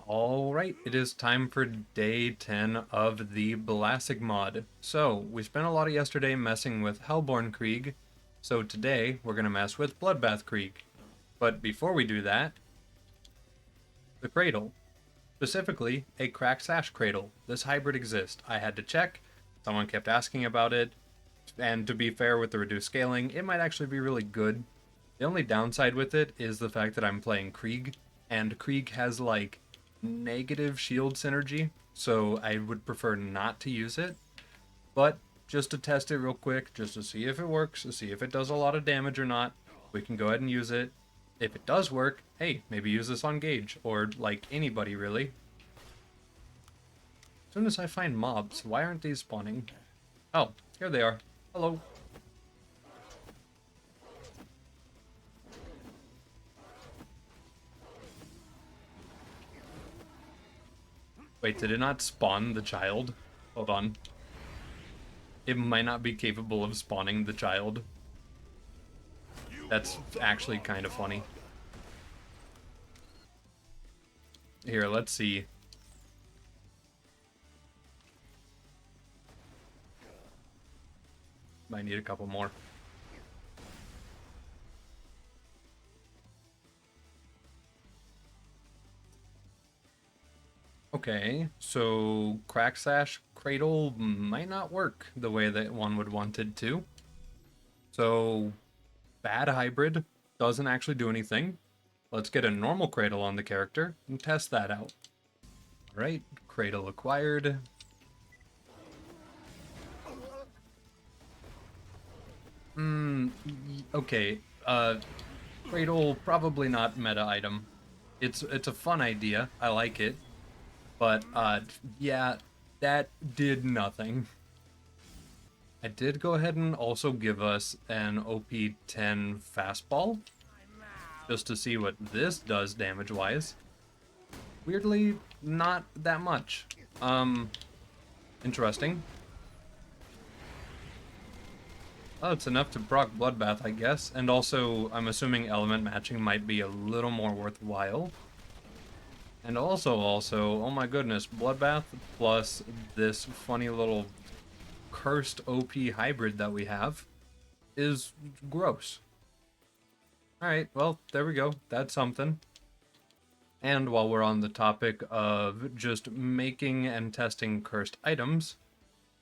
Alright, it is time for day 10 of the BLassic Mod. So, we spent a lot of yesterday messing with Hellborn Krieg, so today we're going to mess with Bloodbath Krieg. But before we do that, the cradle. Specifically, a cracked sash cradle. This hybrid exists. I had to check, someone kept asking about it, and to be fair with the reduced scaling, it might actually be really good. The only downside with it is the fact that I'm playing Krieg, and Krieg has like negative shield synergy, so I would prefer not to use it. But just to test it real quick, just to see if it works, to see if it does a lot of damage or not, we can go ahead and use it. If it does work, hey, maybe use this on Gage, or like anybody really. As soon as I find mobs, why aren't these spawning? Oh, here they are. Hello. Wait, did it not spawn the child? Hold on. It might not be capable of spawning the child. That's actually kind of funny. Here, let's see. Might need a couple more. Okay, so Crack Sash Cradle might not work the way that one would want it to. So, bad hybrid doesn't actually do anything. Let's get a normal Cradle on the character and test that out. Alright, Cradle acquired. Okay, Cradle probably not meta item. It's a fun idea, I like it. But, yeah, that did nothing. I did go ahead and also give us an OP10 fastball, just to see what this does damage-wise. Weirdly, not that much. Interesting. Oh, it's enough to proc Bloodbath, I guess. And also, I'm assuming element matching might be a little more worthwhile. And also, oh my goodness, Bloodbath plus this funny little cursed OP hybrid that we have is gross. Alright, well, there we go. That's something. And while we're on the topic of just making and testing cursed items,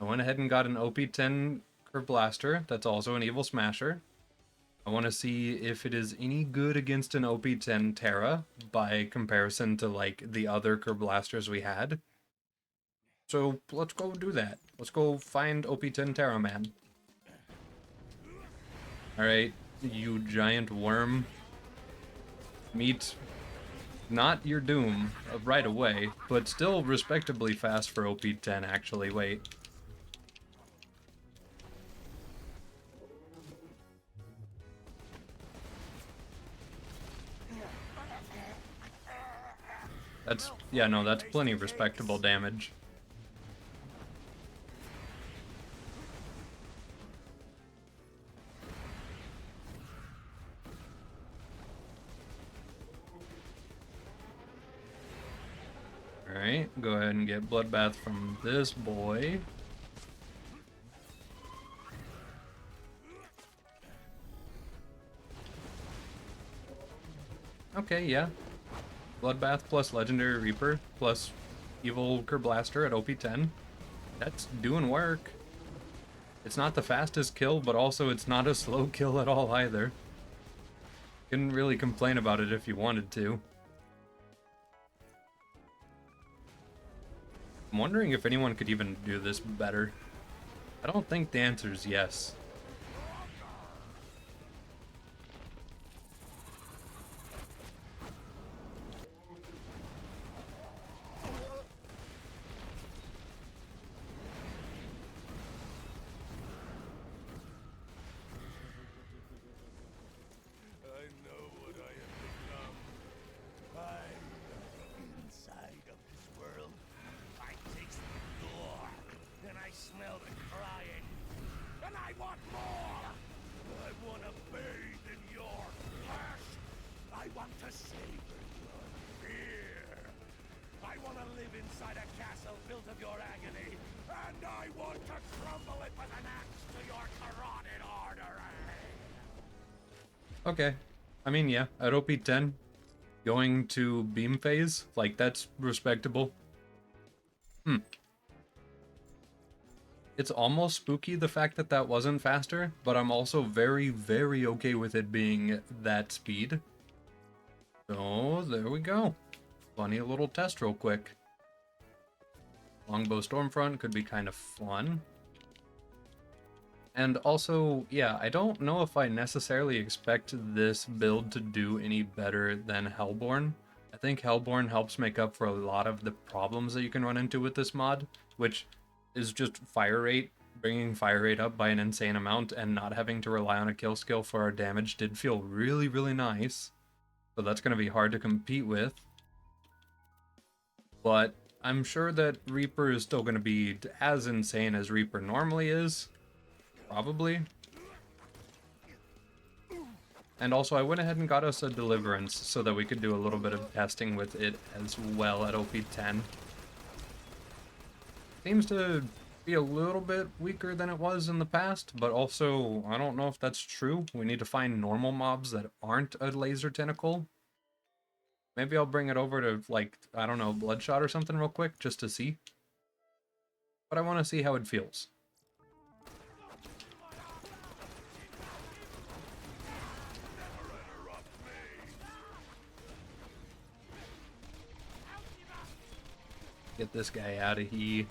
I went ahead and got an OP10 Curve Blaster that's also an Evil Smasher. I want to see if it is any good against an OP10 Terra by comparison to like the other Curve Blasters we had. So let's go do that. Let's go find OP10 Terra Man. Alright, you giant worm. Meet not your doom right away, but still respectably fast for OP10 actually. Wait. Yeah, no, that's plenty respectable damage. Alright, go ahead and get Bloodbath from this boy. Okay, yeah. Bloodbath plus Legendary Reaper plus Evil Blaster at OP10. That's doing work. It's not the fastest kill, but also it's not a slow kill at all either. Couldn't really complain about it if you wanted to. I'm wondering if anyone could even do this better. I don't think the answer is yes. of your agony, and I want to crumble it with an axe to your carotid artery. Okay. I mean, yeah, at OP10, going to beam phase, like, that's respectable. It's almost spooky, the fact that that wasn't faster, but I'm also very, very okay with it being that speed. So, there we go. Funny little test real quick. Longbow Stormfront could be kind of fun. And also, yeah, I don't know if I necessarily expect this build to do any better than Hellborn. I think Hellborn helps make up for a lot of the problems that you can run into with this mod, which is just fire rate. Bringing fire rate up by an insane amount and not having to rely on a kill skill for our damage did feel really, really nice. So that's going to be hard to compete with. But I'm sure that Reaper is still going to be as insane as Reaper normally is. Probably. And also, I went ahead and got us a Deliverance so that we could do a little bit of testing with it as well at OP10. Seems to be a little bit weaker than it was in the past, but also, I don't know if that's true. We need to find normal mobs that aren't a laser tentacle. Maybe I'll bring it over to, like, I don't know, Bloodshot or something real quick, just to see. But I want to see how it feels. Get this guy out of here.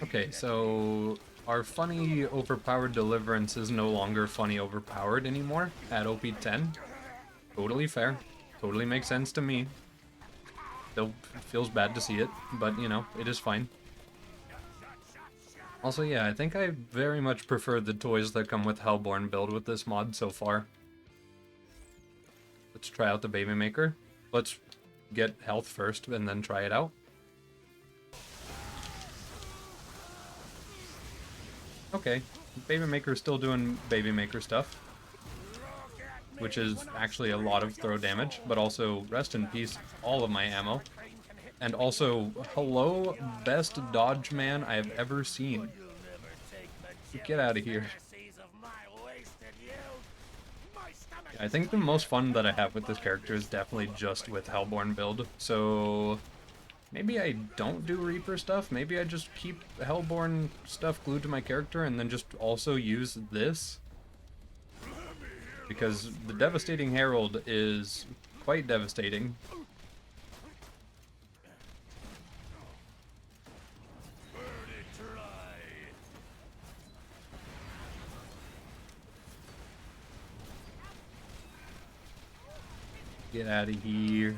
Okay, so our funny overpowered Deliverance is no longer funny overpowered anymore at OP10. Totally fair. Totally makes sense to me. Still feels bad to see it, but you know, it is fine. Also, yeah, I think I very much prefer the toys that come with Hellborn build with this mod so far. Let's try out the Baby Maker. Let's get health first and then try it out. Okay, Baby Maker's still doing Baby Maker stuff, which is actually a lot of throw damage, but also, rest in peace, all of my ammo. And also, hello, best dodge man I have ever seen. Get out of here. I think the most fun that I have with this character is definitely just with Hellborn build, so maybe I don't do Reaper stuff. Maybe I just keep Hellborn stuff glued to my character and then just also use this. Because the Devastating Herald is quite devastating. Get out of here.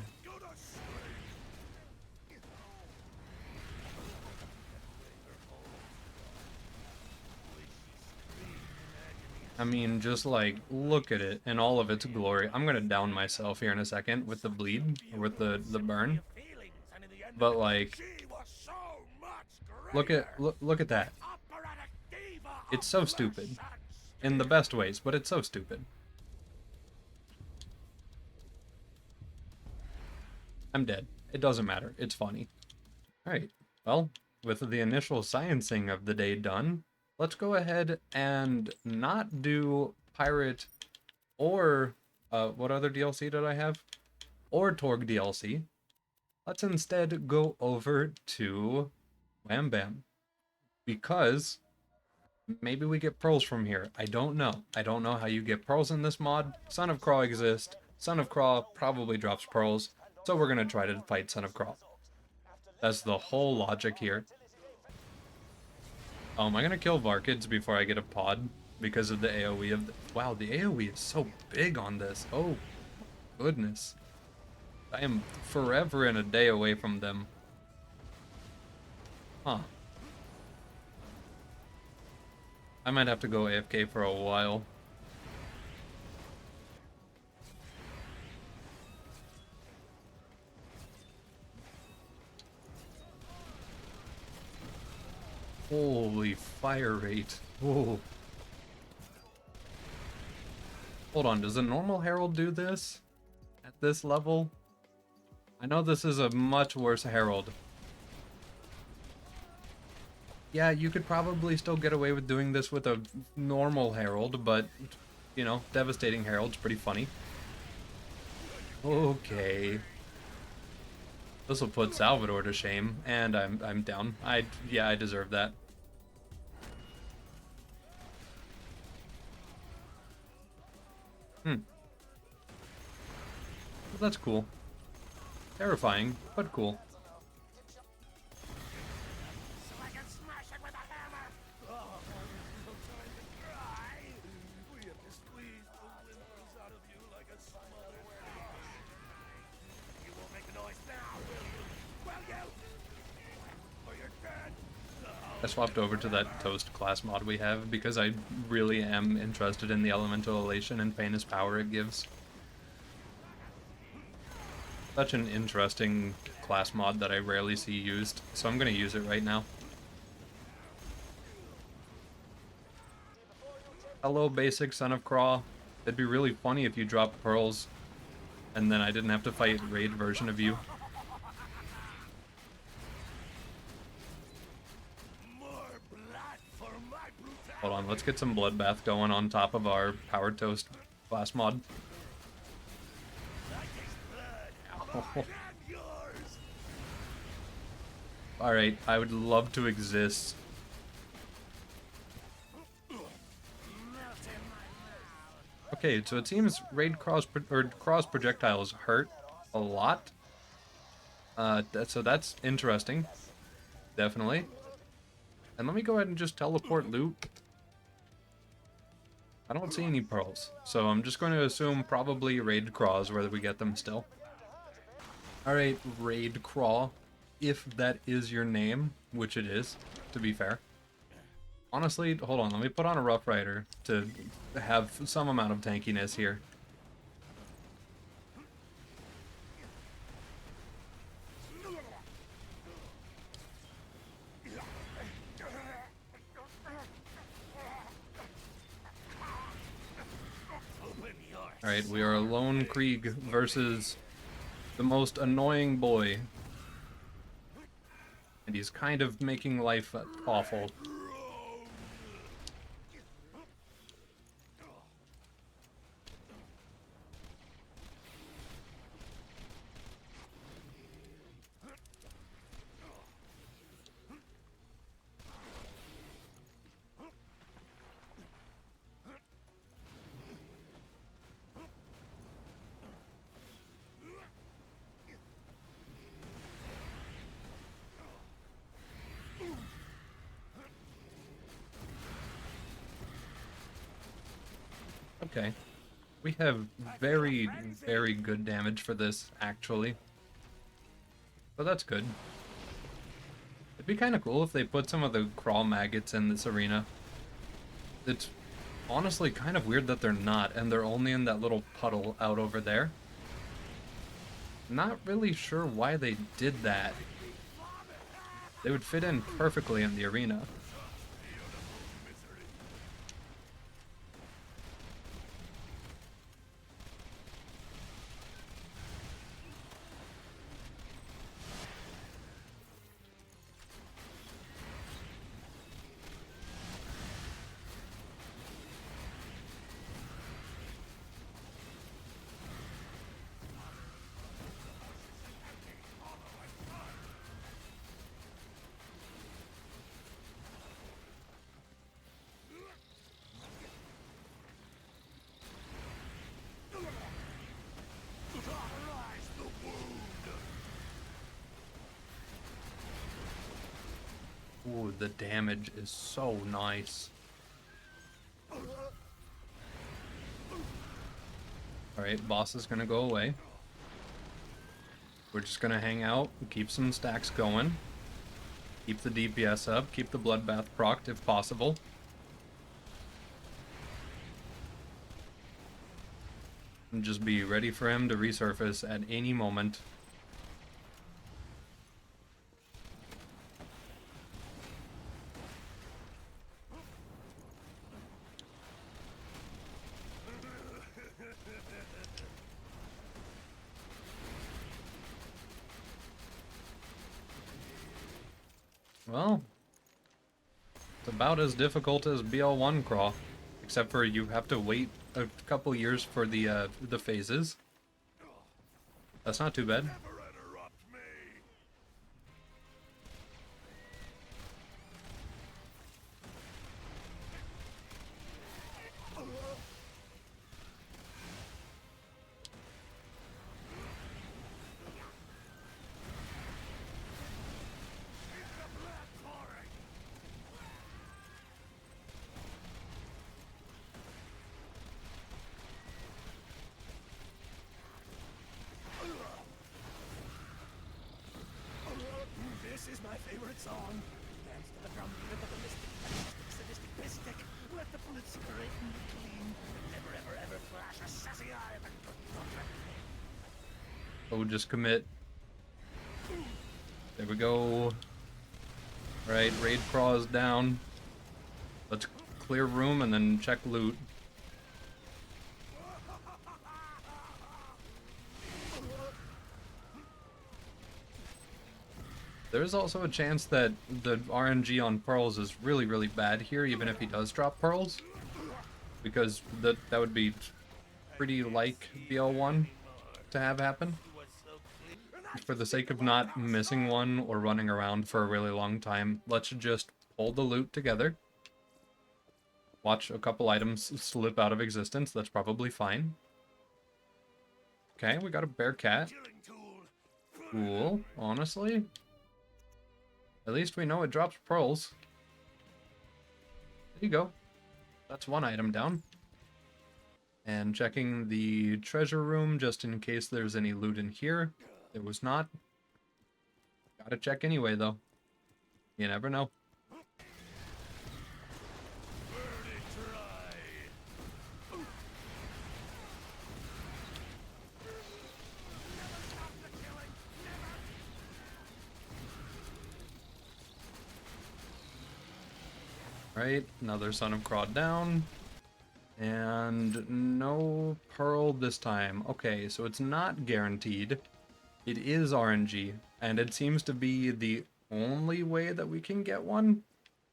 I mean, just like, look at it in all of its glory. I'm gonna down myself here in a second with the bleed, or with the burn. But like, look at that. It's so stupid. In the best ways, but it's so stupid. I'm dead. It doesn't matter. It's funny. Alright, well, with the initial sciencing of the day done, let's go ahead and not do Pirate or, what other DLC did I have? Or Torg DLC. Let's instead go over to Wham Bam. Because maybe we get pearls from here. I don't know. I don't know how you get pearls in this mod. Son of Craw exists. Son of Craw probably drops pearls. So we're gonna try to fight Son of Craw. That's the whole logic here. I'm gonna kill Varkids before I get a pod because of the AoE of the... Wow, the AoE is so big on this. Oh, goodness. I am forever and a day away from them. Huh. I might have to go AFK for a while. Holy fire rate. Whoa. Hold on, does a normal Herald do this? At this level? I know this is a much worse Herald. Yeah, you could probably still get away with doing this with a normal Herald, but, you know, Devastating Herald's pretty funny. Okay. This will put Salvador to shame, and I'm down. Yeah, I deserve that. Well, that's cool. Terrifying, but cool. So I can smash it with a hammer. Oh, no time to cry. We have to squeeze the windows out of you like a smothered fish. You won't make the noise now, will you? Will you? Or you're dead. I swapped over to that Toast class mod we have because I really am interested in the elemental elation and famous power it gives. Such an interesting class mod that I rarely see used, so I'm gonna use it right now. Hello, basic son of Craw. It'd be really funny if you dropped pearls, and then I didn't have to fight raid version of you. More blood for my brutality. Hold on, let's get some bloodbath going on top of our Power Toast class mod. I taste blood. Mine and yours. Alright, I would love to exist. Melt in my mouth. Okay, so it seems raid cross projectiles hurt a lot. So that's interesting. Definitely. And let me go ahead and just teleport loot. I don't see any pearls, so I'm just going to assume probably raid craws where we get them still. Alright, raid craw, if that is your name, which it is, to be fair. Honestly, hold on, let me put on a Rough Rider to have some amount of tankiness here. Alright, we are a lone Krieg versus the most annoying boy. And he's kind of making life awful. Okay. We have very, very good damage for this, actually. So that's good. It'd be kind of cool if they put some of the crawl maggots in this arena. It's honestly kind of weird that they're not, and they're only in that little puddle out over there. Not really sure why they did that. They would fit in perfectly in the arena. Ooh, the damage is so nice. Alright, boss is gonna go away. We're just gonna hang out, keep some stacks going. Keep the DPS up, keep the bloodbath procced if possible. And just be ready for him to resurface at any moment. Well, it's about as difficult as BL1 crawl, except for you have to wait a couple years for the phases. That's not too bad. Never interrupt me. This is my favorite song. Dance to the drum beat of the mystic, sadistic mystic. Let the bullets separate me clean. Never ever ever flash a sassy eye at the Oh, just commit. There we go. Alright, raid crawl is down. Let's clear room and then check loot. There's also a chance that the RNG on pearls is really, really bad here, even if he does drop pearls. Because that would be pretty like BL1 to have happen. For the sake of not missing one or running around for a really long time, let's just pull the loot together. Watch a couple items slip out of existence, that's probably fine. Okay, we got a bear cat. Cool, honestly. At least we know it drops pearls. There you go. That's one item down. And checking the treasure room just in case there's any loot in here. There was not. Gotta check anyway, though. You never know. Right, another Son of Craw down. And no pearl this time. Okay, so it's not guaranteed. It is RNG, and it seems to be the only way that we can get one,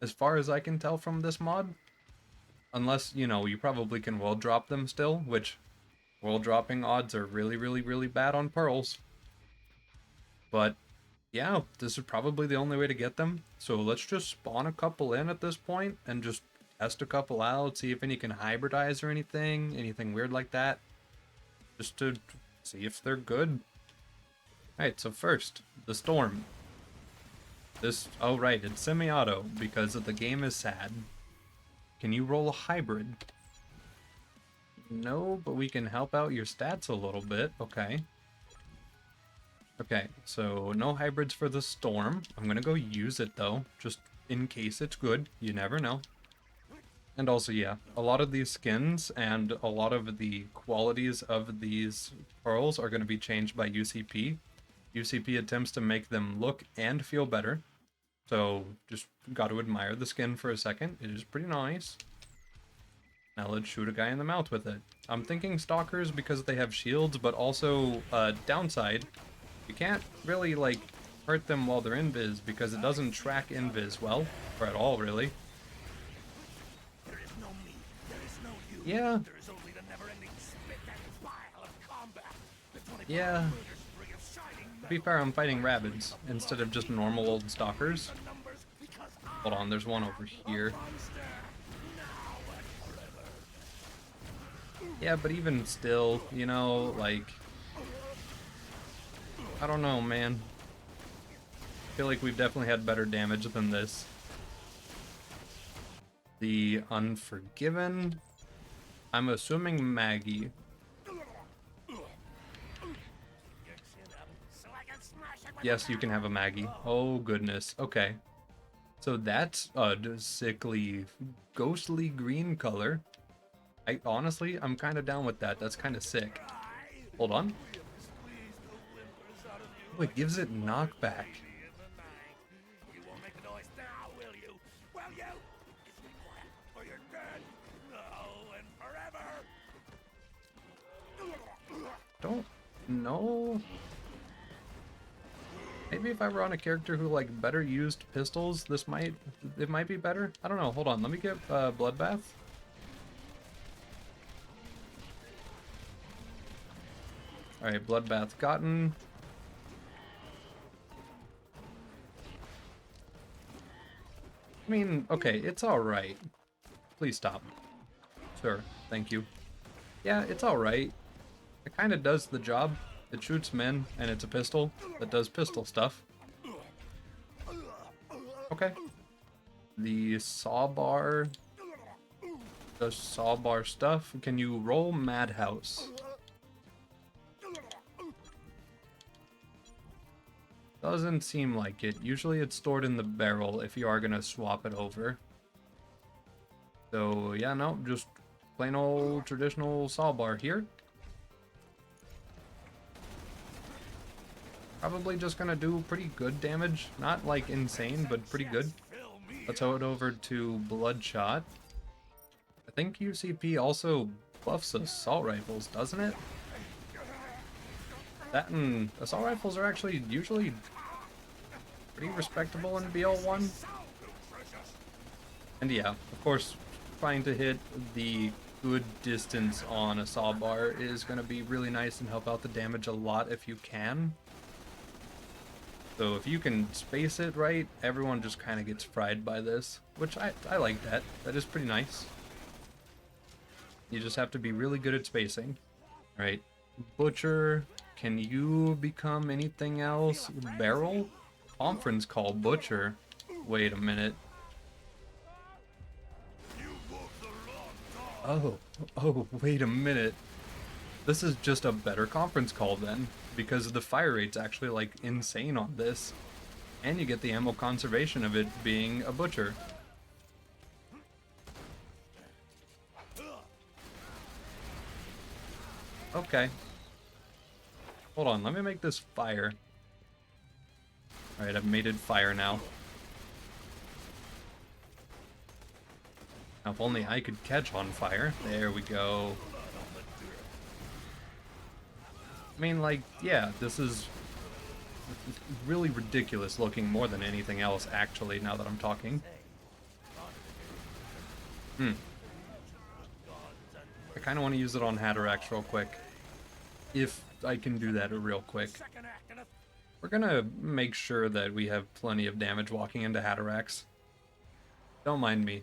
as far as I can tell from this mod. Unless, you know, you probably can world drop them still, which world dropping odds are really, really, really bad on pearls. But yeah, this is probably the only way to get them. So let's just spawn a couple in at this point and just test a couple out, see if any can hybridize or anything weird like that. Just to see if they're good. Alright, so first, the storm. This, oh right, it's semi-auto because the game is sad. Can you roll a hybrid? No, but we can help out your stats a little bit, okay. Okay, so no hybrids for the storm. I'm gonna go use it though, just in case it's good, you never know. And also, yeah, a lot of these skins and a lot of the qualities of these pearls are going to be changed by UCP. UCP attempts to make them look and feel better. So just got to admire the skin for a second. It is pretty nice. Now let's shoot a guy in the mouth with it. I'm thinking stalkers because they have shields, but also downside. You can't really like hurt them while they're invis because it doesn't track invis well, or at all really. Yeah. Yeah. To be fair, I'm fighting rabbits instead of just normal old stalkers. Hold on, there's one over here. Yeah, but even still, you know, like... I don't know, man. I feel like we've definitely had better damage than this. The Unforgiven... I'm assuming Maggie. Yes, you can have a Maggie. Oh, goodness. Okay. So that's a sickly, ghostly green color. Honestly, I'm kind of down with that. That's kind of sick. Hold on. Oh, it gives it knockback. Don't know. Maybe if I were on a character who like better used pistols, it might be better. I don't know. Hold on, let me get Bloodbath. All right, Bloodbath gotten. I mean, okay, it's all right. Please stop. Sure, thank you. Yeah, it's all right. It kind of does the job. It shoots men, and it's a pistol that does pistol stuff. Okay. The sawbar does sawbar stuff. Can you roll Madhouse? Doesn't seem like it. Usually it's stored in the barrel if you are gonna swap it over. So yeah, no, just plain old traditional sawbar here. Probably just gonna do pretty good damage. Not like insane, but pretty good. Let's head over to Bloodshot. I think UCP also buffs assault rifles, doesn't it? That and assault rifles are actually usually pretty respectable in BL1. And yeah, of course, trying to hit the good distance on a sawbar is going to be really nice and help out the damage a lot if you can. So if you can space it right, everyone just kind of gets fried by this, which I like that. That is pretty nice. You just have to be really good at spacing. All right, Butcher, can you become anything else? Barrel? Conference call Butcher. Wait a minute. Oh, wait a minute. This is just a better conference call then, because the fire rate's actually like insane on this. And you get the ammo conservation of it being a Butcher. Okay. Hold on, let me make this fire. Alright, I've made it fire now. Now, if only I could catch on fire. There we go. I mean, like, yeah, this is really ridiculous looking more than anything else, actually, now that I'm talking. I kind of want to use it on Hatterax real quick. If I can do that real quick. We're gonna make sure that we have plenty of damage walking into Hatterax. Don't mind me.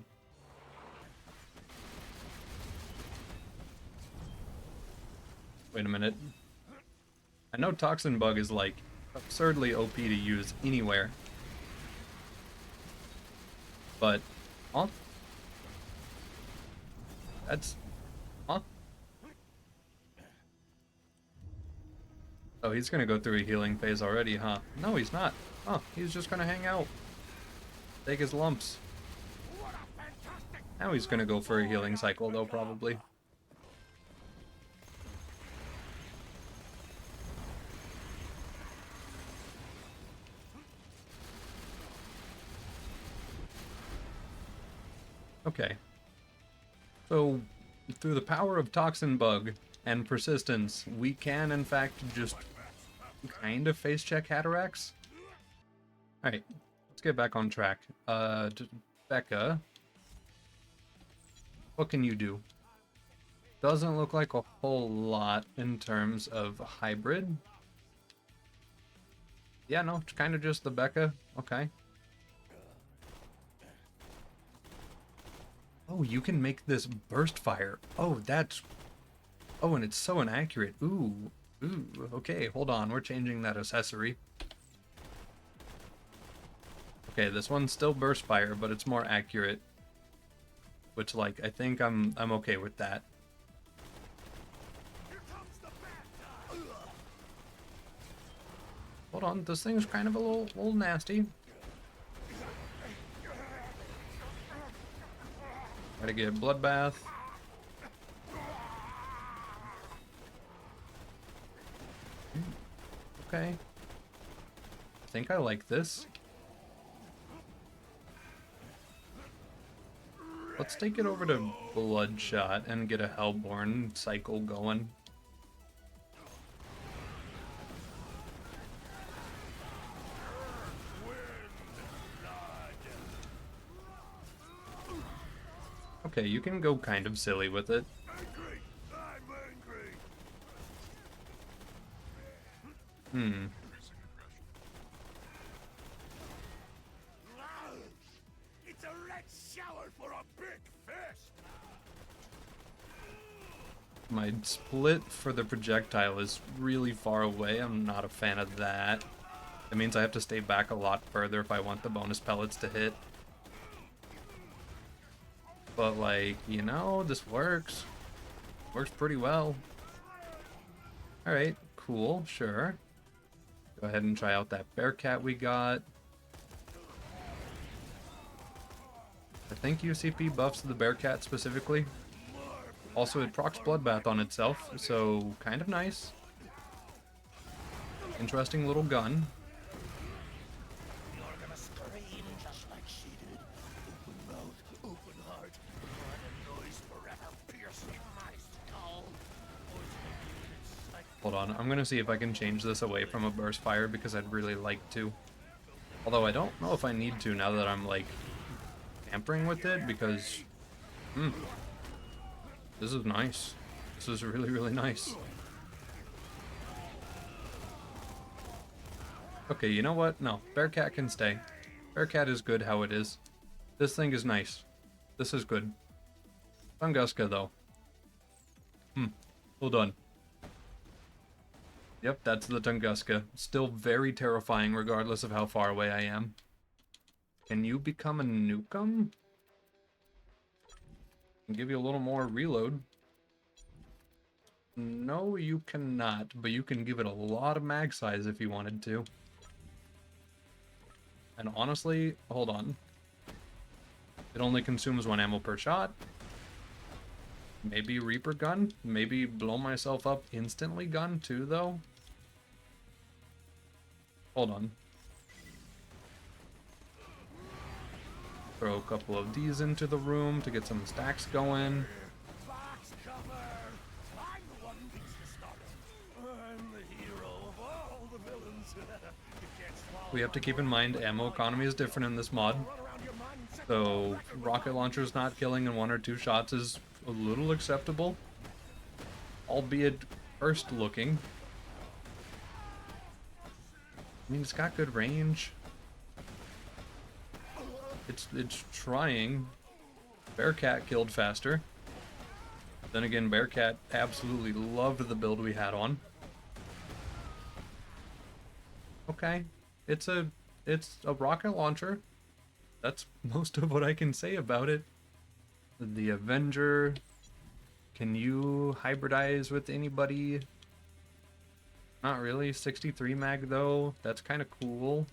Wait a minute. I know Toxin Bug is like absurdly OP to use anywhere. But, huh? That's, huh? Oh, he's gonna go through a healing phase already, huh? No, he's not. Oh, he's just gonna hang out. Take his lumps. Now he's gonna go for a healing cycle though, probably. Okay. So, through the power of Toxin Bug and persistence, we can in fact just kind of face check Hatterax. Alright, let's get back on track. Becca, what can you do? Doesn't look like a whole lot in terms of hybrid. Yeah, no, it's kind of just the Becca. Okay. Oh, you can make this burst fire. Oh, that's... Oh, and it's so inaccurate. Ooh. Ooh, okay, hold on. We're changing that accessory. Okay, this one's still burst fire, but it's more accurate. Which, like, I think I'm okay with that. Hold on, this thing's kind of a little nasty. Gotta get Bloodbath. Okay. I think I like this. Let's take it over to Bloodshot and get a Hellborn cycle going. Okay, you can go kind of silly with it. Angry! I'm angry! Hmm. It's a red shower for a big fish! My split for the projectile is really far away. I'm not a fan of that. It means I have to stay back a lot further if I want the bonus pellets to hit. But like, you know, this works. Works pretty well. Alright, cool, sure. Go ahead and try out that bear cat we got. I think UCP buffs the bear cat specifically. Also, it procs Bloodbath on itself, so kind of nice. Interesting little gun. You're gonna scream just like she did. Open mouth, open heart. Let a noise forever piercing my skull. Hold on, I'm gonna see if I can change this away from a burst fire because I'd really like to. Although I don't know if I need to now that I'm like tampering with it because this is nice. This is really, really nice. Okay, you know what? No, Bearcat can stay. Bearcat is good how it is. This thing is nice. This is good. Tunguska, though. Hold on. Yep, that's the Tunguska. Still very terrifying regardless of how far away I am. Can you become a Nukem? Can give you a little more reload. No, you cannot, but you can give it a lot of mag size if you wanted to. And honestly, hold on. It only consumes 1 ammo per shot. Maybe Reaper gun? Maybe blow myself up instantly gun too, though? Hold on. Throw a couple of these into the room to get some stacks going. box cover. I'm the one who needs to start it. I'm the hero of all the villains. You can't swallow We have to keep in mind ammo economy is different in this mod. run around your mind and set So rocket launchers not killing in 1 or 2 shots is a little acceptable. Albeit first looking. I mean, it's got good range. It's trying. Bearcat killed faster. Then again, Bearcat absolutely loved the build we had on. Okay. It's a rocket launcher. That's most of what I can say about it. The Avenger. Can you hybridize with anybody? Not really. 63 mag though. That's kind of cool.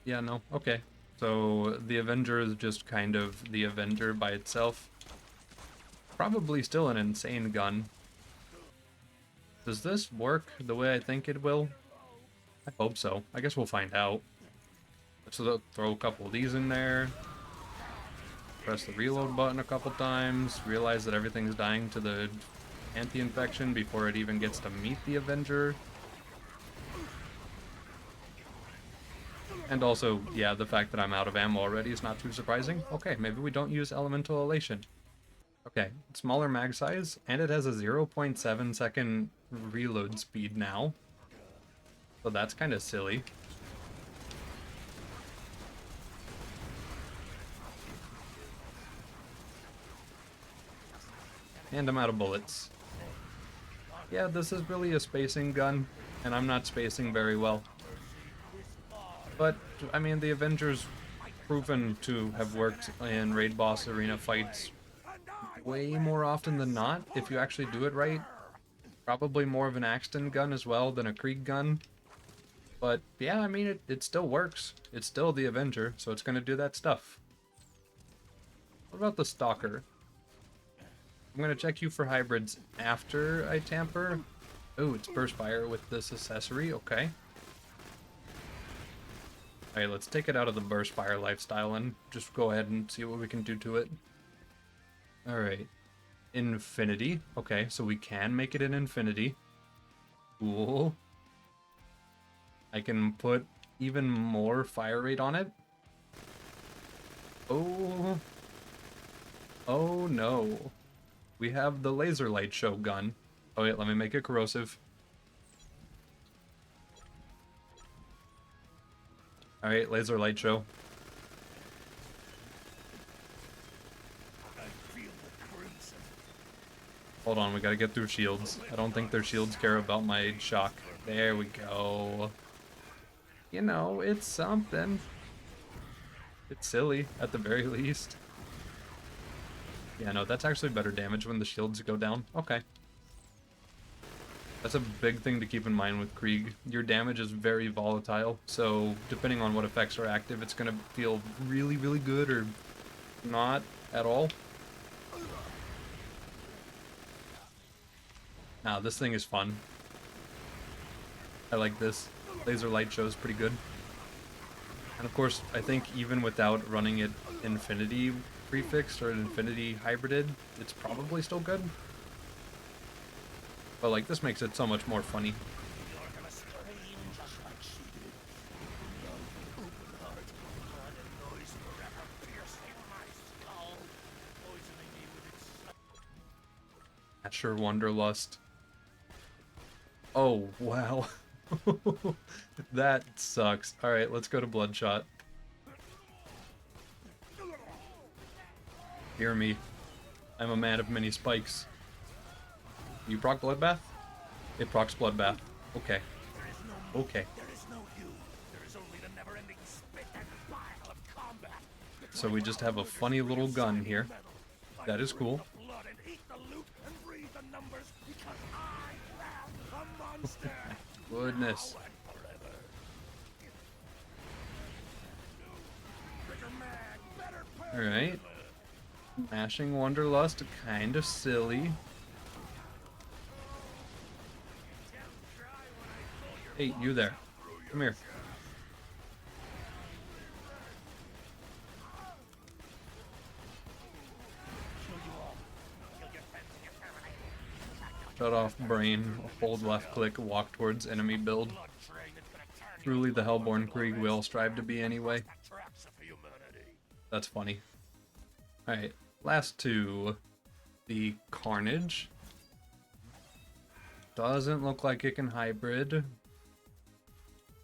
Yeah, no. Okay. So the Avenger is just kind of the Avenger by itself. Probably still an insane gun. Does this work the way I think it will? I hope so. I guess we'll find out. Let's throw a couple of these in there. Press the reload button a couple times. Realize that everything's dying to the anti-infection before it even gets to meet the Avenger. And also, yeah, the fact that I'm out of ammo already is not too surprising. Okay, maybe we don't use elemental elation. Okay, smaller mag size, and it has a 0.7 second reload speed now. So that's kind of silly. And I'm out of bullets. Yeah, this is really a spacing gun, and I'm not spacing very well. But, I mean, the Avenger's proven to have worked in raid boss arena fights way more often than not, if you actually do it right. Probably more of an Axton gun as well than a Krieg gun. But, yeah, I mean, it still works. It's still the Avenger, so it's gonna do that stuff. What about the Stalker? I'm gonna check you for hybrids after I tamper. Oh, it's burst fire with this accessory, okay. Alright, let's take it out of the burst fire lifestyle and just go ahead and see what we can do to it. Alright. Infinity. Okay, so we can make it an infinity. Cool. I can put even more fire rate on it. Oh. Oh no. We have the laser light show gun. Oh wait, let me make it corrosive. Alright, laser light show. I feel the crimson. Hold on, we gotta get through shields. I don't think their shields care about my shock. There we go. You know, it's something. It's silly, at the very least. Yeah, no, that's actually better damage when the shields go down. Okay. That's a big thing to keep in mind with Krieg. Your damage is very volatile, so depending on what effects are active, it's gonna feel really, really good or not at all. Nah, this thing is fun. I like this. Laser light show is pretty good. And of course, I think even without running it infinity prefixed or infinity hybrided, it's probably still good. But like, this makes it so much more funny. You're gonna scream just like she did. Love, open heart, blood and noise forever piercing my skull, poisoning me with its Asher Wanderlust. Oh, wow. That sucks. Alright, let's go to Bloodshot. Hear me. I'm a man of many spikes. You proc Bloodbath? It procs Bloodbath. Okay. There is no me. Okay. There is no you. There is only the never-ending spit and bile of combat. So we just have a funny little gun here. That is cool. The blood and eat the loot and breathe the numbers because I am a monster. Goodness. Now and forever. Bigger man, better pay. Alright. Mashing Wanderlust, kind of silly. Hey, you there. Come here. Shut off brain, hold left click, walk towards enemy build. Truly the Hellborn Krieg we all strive to be anyway. That's funny. Alright, last two. The Carnage. Doesn't look like it can hybrid.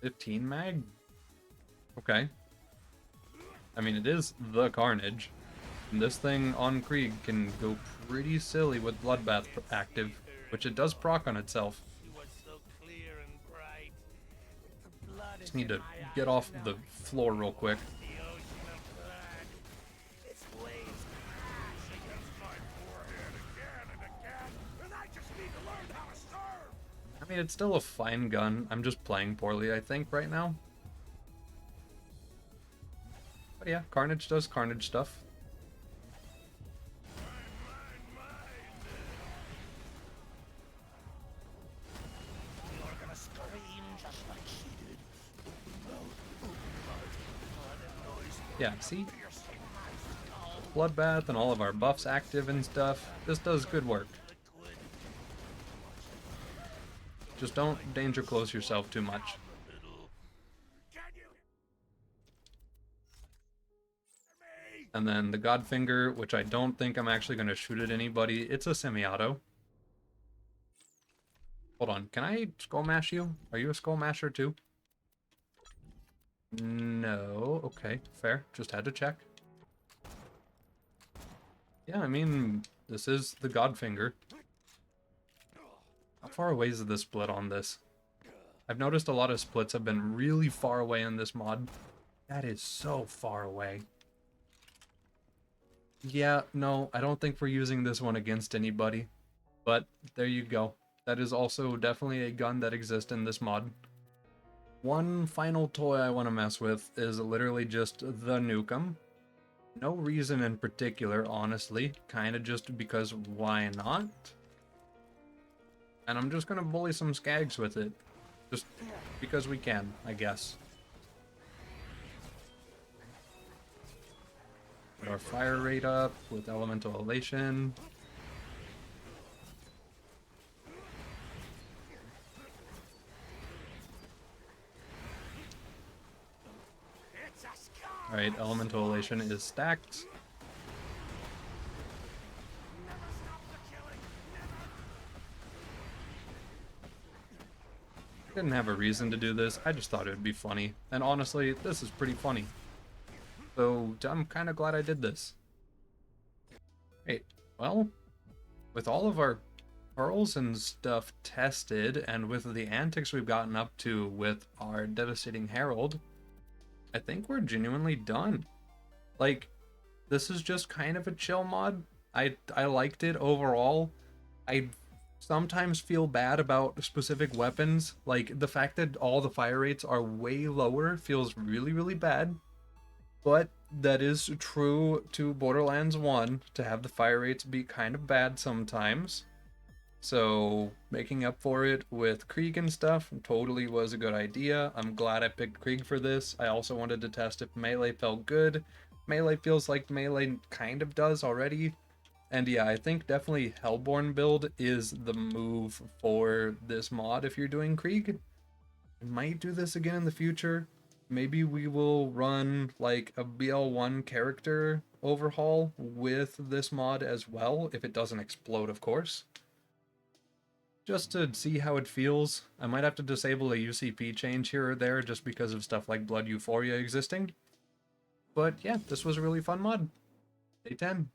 15 mag? Okay. I mean, it is the Carnage. And this thing on Krieg can go pretty silly with Bloodbath active, which it does proc on itself. Just need to get off the floor real quick. I mean, it's still a fine gun. I'm just playing poorly, I think, right now. But yeah, Carnage does Carnage stuff. Yeah, see? Bloodbath and all of our buffs active and stuff. This does good work. Just don't danger close yourself too much. And then the Godfinger, which I don't think I'm actually going to shoot at anybody. It's a semi-auto. Hold on, can I skull mash you? Are you a skull masher too? No, okay, fair. Just had to check. Yeah, I mean, this is the Godfinger. How far away is the split on this? I've noticed a lot of splits have been really far away in this mod. That is so far away. Yeah, no, I don't think we're using this one against anybody. But there you go. That is also definitely a gun that exists in this mod. One final toy I want to mess with is literally just the Nukem. No reason in particular, honestly. Kind of just because why not? And I'm just gonna bully some skags with it. Just because we can, I guess. Put our fire rate up with elemental elation. Alright, elemental elation is stacked. Didn't have a reason to do this, I just thought it would be funny. And honestly, this is pretty funny. So I'm kind of glad I did this. Hey, well, with all of our pearls and stuff tested, and with the antics we've gotten up to with our devastating herald, I think we're genuinely done. Like, this is just kind of a chill mod. I liked it overall. I sometimes feel bad about specific weapons. Like, the fact that all the fire rates are way lower feels really, really bad. But that is true to Borderlands 1, to have the fire rates be kind of bad sometimes. So making up for it with Krieg and stuff totally was a good idea. I'm glad I picked Krieg for this. I also wanted to test if melee felt good. Melee feels like melee kind of does already. And yeah, I think definitely Hellborn build is the move for this mod if you're doing Krieg. I might do this again in the future. Maybe we will run like a BL1 character overhaul with this mod as well, if it doesn't explode, of course. Just to see how it feels. I might have to disable a UCP change here or there just because of stuff like Blood Euphoria existing. But yeah, this was a really fun mod. Day 10.